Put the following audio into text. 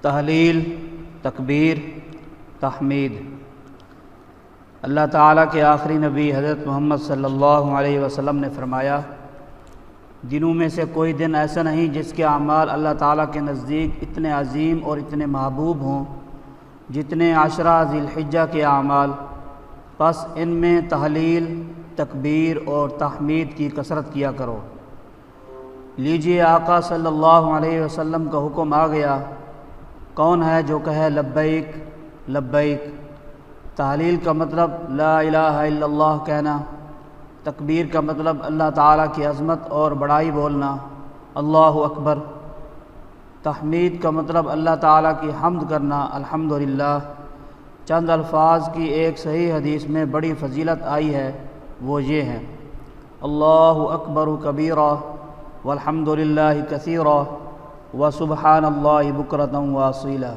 تحلیل، تکبیر، تحمید۔ اللہ تعالیٰ کے آخری نبی حضرت محمد صلی اللہ علیہ وسلم نے فرمایا، دنوں میں سے کوئی دن ایسا نہیں جس کے اعمال اللہ تعالیٰ کے نزدیک اتنے عظیم اور اتنے محبوب ہوں جتنے عشرہ ذی الحجہ کے اعمال، پس ان میں تحلیل، تکبیر اور تحمید کی کثرت کیا کرو۔ لیجئے آقا صلی اللہ علیہ وسلم کا حکم آ گیا، کون ہے جو کہے لبیک لبیک؟ تحلیل کا مطلب لا الہ الا اللہ کہنا، تکبیر کا مطلب اللہ تعالیٰ کی عظمت اور بڑائی بولنا، اللہ اکبر۔ تحمید کا مطلب اللہ تعالیٰ کی حمد کرنا، الحمدللہ۔ چند الفاظ کی ایک صحیح حدیث میں بڑی فضیلت آئی ہے، وہ یہ ہیں: اللہ اکبر کبیرا والحمدللہ کثیرا وسبحان اللہ بکرۃ واصیلا۔